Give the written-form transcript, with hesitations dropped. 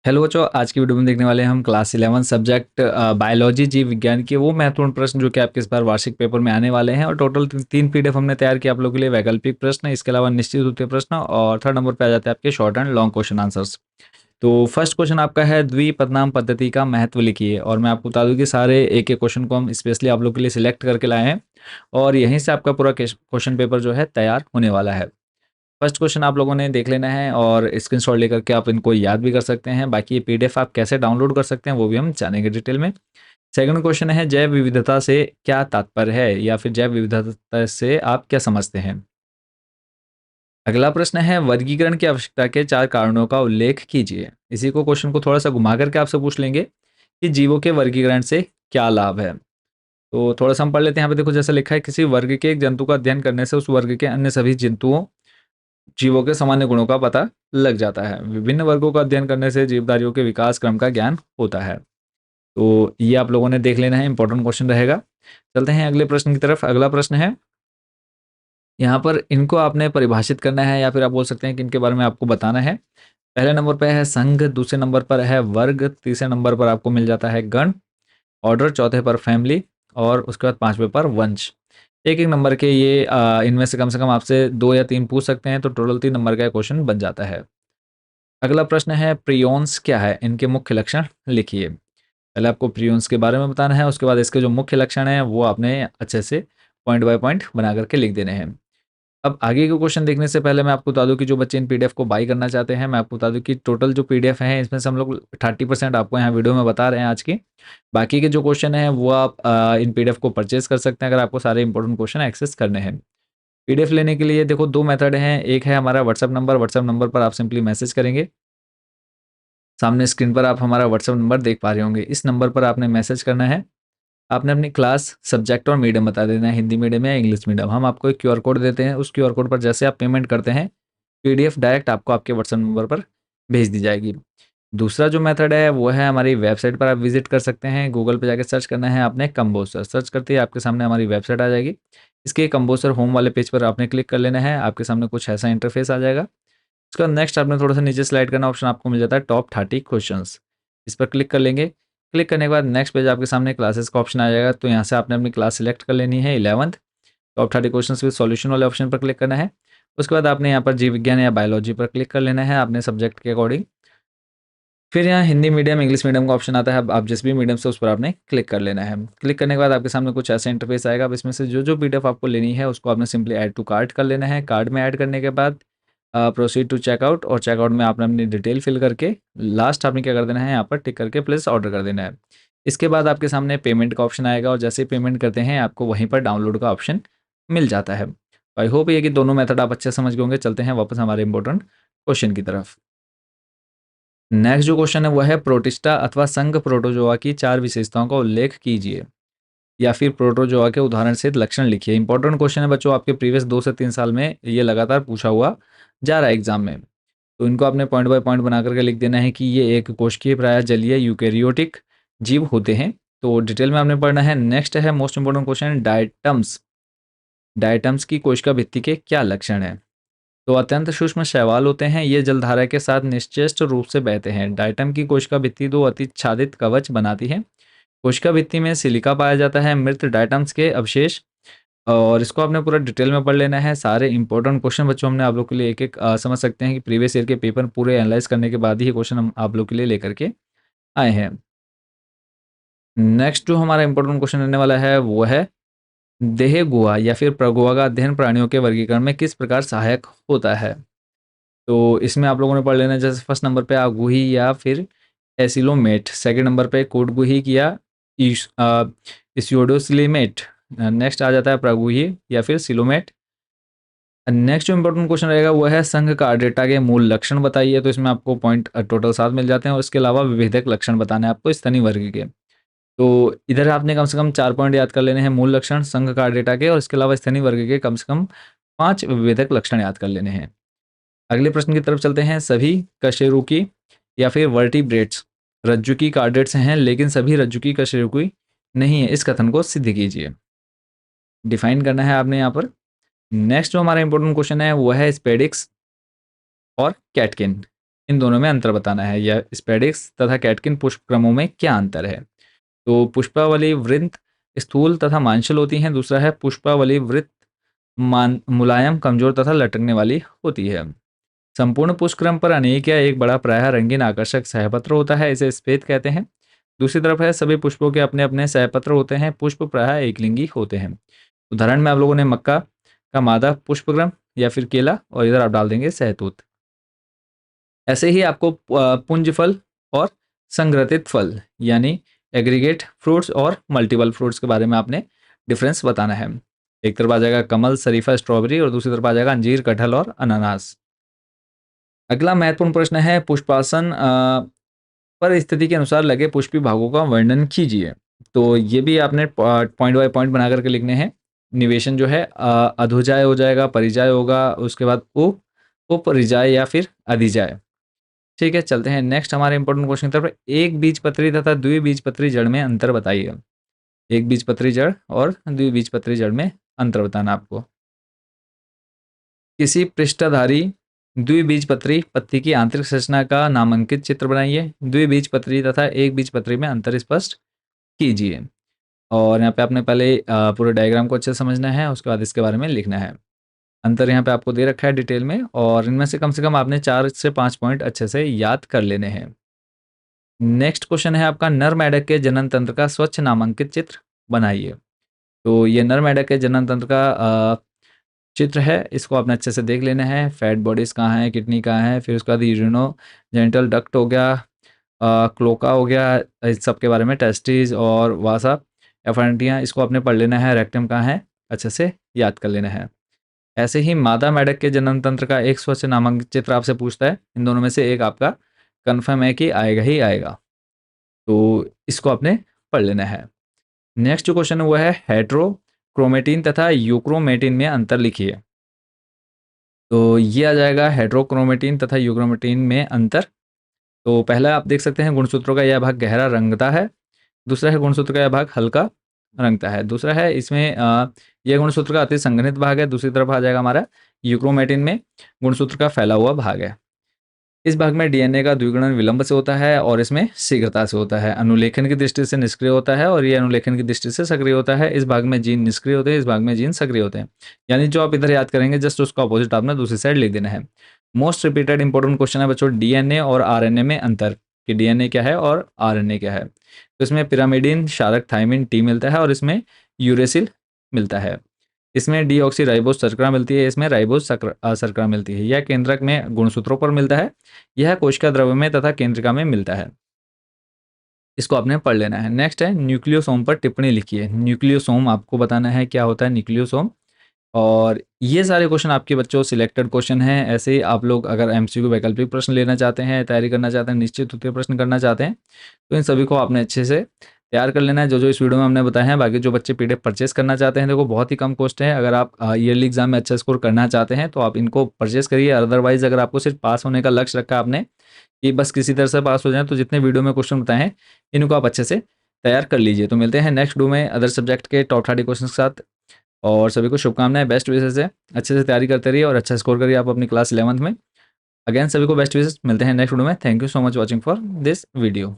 Hello बच्चों, आज की वीडियो में देखने वाले हैं हम क्लास 11 सब्जेक्ट बायोलॉजी जीव विज्ञान के वो महत्वपूर्ण प्रश्न जो कि आपके इस बार वार्षिक पेपर में आने वाले हैं। और टोटल तीन पीडीएफ हमने तैयार किया आप लोगों के लिए। वैकल्पिक प्रश्न, इसके अलावा निश्चित उत्तर प्रश्न, और थर्ड नंबर पे आ जाते हैं आपके short and long question answers. तो फर्स्ट क्वेश्चन आपका है, द्विपदनाम पद्धति का महत्व लिखिए। और मैं आपको बता दूं कि सारे एक एक क्वेश्चन को हम स्पेशली आप लोग के लिए सिलेक्ट करके लाए हैं, और यहीं से आपका पूरा क्वेश्चन पेपर जो है तैयार होने वाला है। फर्स्ट क्वेश्चन आप लोगों ने देख लेना है और स्क्रीनशॉट लेकर के आप इनको याद भी कर सकते हैं। बाकी ये पीडीएफ आप कैसे डाउनलोड कर सकते हैं वो भी हम जानेंगे डिटेल में। सेकंड क्वेश्चन है, जैव विविधता से क्या तात्पर्य है, या फिर जैव विविधता से आप क्या समझते हैं। अगला प्रश्न है, वर्गीकरण की आवश्यकता के 4 कारणों का उल्लेख कीजिए। इसी को क्वेश्चन को थोड़ा सा घुमा करके आपसे पूछ लेंगे कि जीवों के वर्गीकरण से क्या लाभ है। तो थोड़ा सा हम पढ़ लेते हैं। यहाँ पे देखो जैसा लिखा है, किसी वर्ग के एक जंतु का अध्ययन करने से उस वर्ग के अन्य सभी जंतुओं जीवों के सामान्य गुणों का पता लग जाता है। विभिन्न वर्गों का अध्ययन करने से जीवधारियों के विकास क्रम का ज्ञान होता है। तो ये आप लोगों ने देख लेना है, इंपॉर्टेंट क्वेश्चन रहेगा। चलते हैं अगले प्रश्न की तरफ। अगला प्रश्न है, यहाँ पर इनको आपने परिभाषित करना है, या फिर आप बोल सकते हैं कि इनके बारे में आपको बताना है। पहले नंबर पर है संघ, दूसरे नंबर पर है वर्ग, तीसरे नंबर पर आपको मिल जाता है गण, ऑर्डर, चौथे पर फैमिली, और उसके बाद पांचवें पर वंश। एक एक नंबर के ये इनमें से कम आपसे 2 या 3 पूछ सकते हैं, तो टोटल 3 नंबर का क्वेश्चन बन जाता है। अगला प्रश्न है, प्रियोन्स क्या है, इनके मुख्य लक्षण लिखिए। पहले आपको प्रियोन्स के बारे में बताना है, उसके बाद इसके जो मुख्य लक्षण हैं वो आपने अच्छे से पॉइंट बाय पॉइंट बना करके लिख देने हैं। अब आगे के क्वेश्चन देखने से पहले मैं आपको बता दूं कि जो बच्चे इन पीडीएफ को बाई करना चाहते हैं, मैं आपको बता दूं कि टोटल जो पीडीएफ है इसमें से हम लोग 30% आपको यहाँ वीडियो में बता रहे हैं आज की। बाकी के जो क्वेश्चन हैं वो आप इन पीडीएफ को परचेज कर सकते हैं अगर आपको सारे इंपॉर्टेंट क्वेश्चन एक्सेस करने हैं। पीडीएफ लेने के लिए देखो 2 मेथड हैं। एक है हमारा व्हाट्सएप नंबर पर आप सिंपली मैसेज करेंगे। सामने स्क्रीन पर आप हमारा व्हाट्सएप नंबर देख पा रहे होंगे। इस नंबर पर आपने मैसेज करना है। आपने अपनी क्लास, सब्जेक्ट और मीडियम बता देना है, हिंदी मीडियम या इंग्लिश मीडियम। हम आपको एक क्यूआर कोड देते हैं, उस क्यूआर कोड पर जैसे आप पेमेंट करते हैं, पीडीएफ डायरेक्ट आपको आपके व्हाट्सएप नंबर पर भेज दी जाएगी। दूसरा जो मेथड है वो है, हमारी वेबसाइट पर आप विजिट कर सकते हैं। गूगल पे जाके सर्च करना है आपने कंबोसर, सर्च करते ही आपके सामने हमारी वेबसाइट आ जाएगी। इसके कंबोसर होम वाले पेज पर आपने क्लिक कर लेना है। आपके सामने कुछ ऐसा इंटरफेस आ जाएगा। उसका नेक्स्ट आपने थोड़ा सा नीचे स्लाइड करना, ऑप्शन आपको मिल जाता है टॉप 30 क्वेश्चंस। इस पर क्लिक कर लेंगे। क्लिक करने के बाद नेक्स्ट पेज आपके सामने क्लासेस का ऑप्शन आ जाएगा। तो यहाँ से आपने अपनी क्लास सिलेक्ट कर लेनी है 11th। Top 30 questions with solution वाले ऑप्शन पर क्लिक करना है। उसके बाद आपने यहाँ पर जीव विज्ञान या बायोलॉजी पर क्लिक कर लेना है आपने सब्जेक्ट के अकॉर्डिंग। फिर यहाँ हिंदी मीडियम, इंग्लिश मीडियम का ऑप्शन आता है। अब आप जिस भी मीडियम से उस पर आपने क्लिक कर लेना है। क्लिक करने के बाद आपके सामने कुछ ऐसा इंटरफेस आएगा। अब इसमें से जो जो पीडीएफ आपको लेनी है उसको आपने सिंपली ऐड टू कार्ट कर लेना है। कार्ड में ऐड करने के बाद प्रोसीड टू चेकआउट, और चेकआउट में आपने अपनी डिटेल फिल करके लास्ट आपने क्या कर देना है, यहाँ पर टिक करके प्लेस ऑर्डर कर देना है। इसके बाद आपके सामने पेमेंट का ऑप्शन आएगा, और जैसे ही पेमेंट करते हैं आपको वहीं पर डाउनलोड का ऑप्शन मिल जाता है। आई होप ये कि दोनों मेथड आप अच्छे समझ गए होंगे। चलते हैं वापस हमारे इंपॉर्टेंट क्वेश्चन की तरफ। नेक्स्ट जो क्वेश्चन है वो है, प्रोटिस्टा अथवा संघ प्रोटोजोआ की 4 विशेषताओं का उल्लेख कीजिए, या फिर प्रोटोजोआ के उदाहरण से लक्षण लिखिए। इंपॉर्टेंट क्वेश्चन है बच्चों, आपके प्रीवियस 2 से 3 साल में ये लगातार पूछा हुआ जा रहा है एग्जाम में। तो इनको आपने पॉइंट बाय पॉइंट बना करके लिख देना है कि ये एक कोशिकीय प्राय जलीय यूकेरियोटिक जीव होते हैं। तो डिटेल में आपने पढ़ना है। नेक्स्ट है most important question, diatoms. Diatoms की कोशिका भित्ति के क्या लक्षण हैं। तो अत्यंत सूक्ष्म शैवाल होते हैं। ये जलधारा के साथ निश्चेष्ट रूप से बहते हैं। डायटम की कोशिका भित्ति 2 अतिच्छादित कवच बनाती है। कोशिका भित्ति में सिलिका पाया जाता है, मृत डायटम्स के अवशेष। और इसको आपने पूरा डिटेल में पढ़ लेना है। सारे इंपॉर्टेंट क्वेश्चन बच्चों हमने आप लोग के लिए एक एक समझ सकते हैं कि प्रीवियस ईयर के पेपर पूरे एनालाइज करने के बाद ही ये क्वेश्चन हम आप लोग के लिए लेकर के आए हैं। नेक्स्ट जो हमारा इंपॉर्टेंट क्वेश्चन रहने वाला है वो है, देह गुहा या फिर प्रगुहा का अध्ययन प्राणियों के वर्गीकरण में किस प्रकार सहायक होता है। तो इसमें आप लोगों ने पढ़ लेना है। जैसे फर्स्ट नंबर पे आगुही या फिर एसिलोमेट, सेकंड नंबर पे कोटगुही या इसियोडोसिलेमेट, नेक्स्ट आ जाता है प्रगुही या फिर सिलोमेट। नेक्स्ट जो इंपॉर्टेंट क्वेश्चन रहेगा वो है, संघ का डेटा के मूल लक्षण बताइए। तो इसमें आपको पॉइंट टोटल 7 मिल जाते हैं, और इसके अलावा विभेदक लक्षण बताने हैं आपको स्तनी वर्ग के। तो इधर आपने कम से कम 4 पॉइंट याद कर लेने हैं, मूल लक्षण, संघ का डेटा के, और इसके अलावा स्तनी वर्ग के कम से कम 5 विभेदक लक्षण याद कर लेने हैं। अगले प्रश्न की तरफ चलते हैं। सभी कशेरुकी या फिर वर्टिब्रेट्स रज्जुकी कार्डेट्स हैं, लेकिन सभी रज्जुकी कशेरुकी नहीं है, इस कथन को सिद्ध कीजिए। डिफाइन करना है आपने यहाँ पर। नेक्स्ट जो हमारा इंपॉर्टेंट क्वेश्चन है वो है, स्पेडिक्स और कैटकिन, इन दोनों में अंतर बताना है, या स्पेडिक्स तथा कैटकिन पुष्पक्रमों में क्या अंतर है। तो पुष्पावली वृंत स्थूल तथा मांसल होती हैं, दूसरा है पुष्पावली वृत्त मुलायम, कमजोर तथा लटकने वाली होती है। संपूर्ण पुष्पक्रम पर अनेक या एक बड़ा प्रायः रंगीन आकर्षक सहपत्र होता है, इसे स्पेत कहते हैं। दूसरी तरफ है सभी पुष्पों के अपने अपने सहपत्र होते हैं, पुष्प प्रायः एकलिंगी होते हैं। उदाहरण में आप लोगों ने मक्का का मादा पुष्पक्रम या फिर केला, और इधर आप डाल देंगे सहतूत। ऐसे ही आपको पुंज फल और संग्रथित फल यानी एग्रीगेट फ्रूट्स और मल्टीपल फ्रूट्स के बारे में आपने डिफरेंस बताना है। एक तरफ आ जाएगा कमल, शरीफा, स्ट्रॉबेरी, और दूसरी तरफ आ जाएगा अंजीर, कटहल और अनानास। अगला महत्वपूर्ण प्रश्न है पुष्पासन पर स्थिति के अनुसार लगे पुष्पी भागों का वर्णन कीजिए। तो ये भी आपने पॉइंट बाय पॉइंट बना करके लिखने हैं। निवेशन जो है अधोजाय हो जाएगा, परिजाय होगा, उसके बाद उपरिजाय या फिर अधिजाय। ठीक है, चलते हैं नेक्स्ट हमारे इंपॉर्टेंट क्वेश्चन की तरफ। एक बीजपत्री तथा द्विबीजपत्री जड़ में अंतर बताइए। एक बीजपत्री जड़ और द्विबीजपत्री जड़ में अंतर बताना आपको। किसी पृष्ठधारी द्विबीजपत्री पत्ती की आंतरिक संरचना का नामांकित चित्र बनाइए। द्विबीजपत्री तथा एक बीजपत्री में अंतर स्पष्ट कीजिए। और यहाँ पे आपने पहले पूरे डायग्राम को अच्छे से समझना है, उसके बाद इसके बारे में लिखना है। अंतर यहाँ पे आपको दे रखा है डिटेल में, और इनमें से कम आपने 4 से 5 पॉइंट अच्छे से याद कर लेने हैं। नेक्स्ट क्वेश्चन है आपका, नर मेढक के जनन तंत्र का स्वच्छ नामांकित चित्र बनाइए। तो ये नर मेढक के जनन तंत्र का चित्र है, इसको आपने अच्छे से देख लेना है। फैट बॉडीज कहाँ है, किडनी कहाँ है, फिर उसके बाद यूरिनो जेनिटल डक्ट हो गया, क्लोका हो गया, इस सब के बारे में, टेस्टिस और वासा एफरेंटियाँ, इसको आपने पढ़ लेना है। रेक्टम कहाँ है, अच्छे से याद कर लेना है। ऐसे ही मादा मेढक के जनन तंत्र का एक स्वच्छ नामांकित चित्र आपसे पूछता है, इन दोनों में से एक आपका कन्फर्म है कि आएगा ही आएगा, तो इसको आपने पढ़ लेना है। नेक्स्ट जो क्वेश्चन है वो है हेट्रोक्रोमेटिन तथा यूक्रोमेटिन में अंतर लिखिए। तो ये आ जाएगा हेट्रोक्रोमेटिन तथा यूक्रोमेटिन में अंतर। तो पहला आप देख सकते हैं गुणसूत्रों का यह भाग गहरा रंगता है, दूसरा है गुणसूत्र का यह भाग हल्का रंगता है, दूसरा है इसमें यह गुणसूत्र का अति संघनित भाग है। दूसरी तरफ आ जाएगा हमारा यूक्रोमेटिन में गुणसूत्र का फैला हुआ भाग है। इस भाग में डीएनए का द्विगुणन विलंब से होता है और इसमें शीघ्रता से होता है। अनुलेखन की दृष्टि से निष्क्रिय होता है और ये अनुलेखन की दृष्टि से सक्रिय होता है। इस भाग में जीन निष्क्रिय होते हैं, इस भाग में जीन सक्रिय होते हैं। यानी जो आप इधर याद करेंगे जस्ट उसका अपोजिट आपने दूसरी साइड लिख देना है। मोस्ट रिपीटेड इंपॉर्टेंट क्वेश्चन है बच्चों, डीएनए और आरएनए में अंतर, कि डीएनए क्या है और आरएनए क्या है। तो इसमें पिरामिडिन, क्षारक थायमिन टी मिलता है और इसमें यूरेसिल मिलता है। इसमें डीऑक्सीराइबोस शर्करा मिलती है, इसमें राइबोस शर्करा मिलती है। यह केंद्रक में गुणसूत्रों पर मिलता है, यह कोशिका द्रव्य में तथा केंद्रिका में मिलता है। इसको आपने पढ़ लेना है। नेक्स्ट है न्यूक्लियोसोम पर टिप्पणी लिखिए। न्यूक्लियोसोम आपको बताना है क्या होता है न्यूक्लियोसोम। और ये सारे क्वेश्चन आपके बच्चों सिलेक्टेड क्वेश्चन हैं। ऐसे ही आप लोग अगर एमसीक्यू वैकल्पिक प्रश्न लेना चाहते हैं, तैयारी करना चाहते हैं, निश्चित उत्तर प्रश्न करना चाहते हैं, तो इन सभी को आपने अच्छे से तैयार कर लेना है, जो जो इस वीडियो में हमने बताया है। बाकी जो बच्चे पीडीएफ परचेस करना चाहते हैं, देखो बहुत ही कम कॉस्ट है। अगर आप ईयरली एग्जाम में अच्छा स्कोर करना चाहते हैं तो आप इनको परचेस करिए। अदरवाइज अगर आपको सिर्फ पास होने का लक्ष्य रखा आपने कि बस किसी तरह से पास हो जाए, तो जितने वीडियो में क्वेश्चन बताए हैं इनको आप अच्छे से तैयार कर लीजिए। तो मिलते हैं नेक्स्ट वीडियो में अदर सब्जेक्ट के टॉप 30 क्वेश्चन के साथ। और सभी को शुभकामनाएं, बेस्ट विशेष है, अच्छे से तैयारी करते रहिए और अच्छा स्कोर करिए आप अपनी क्लास 11th में। अगेन सभी को बेस्ट विशेष, मिलते हैं नेक्स्ट वीडियो में। Thank you so much watching for this video.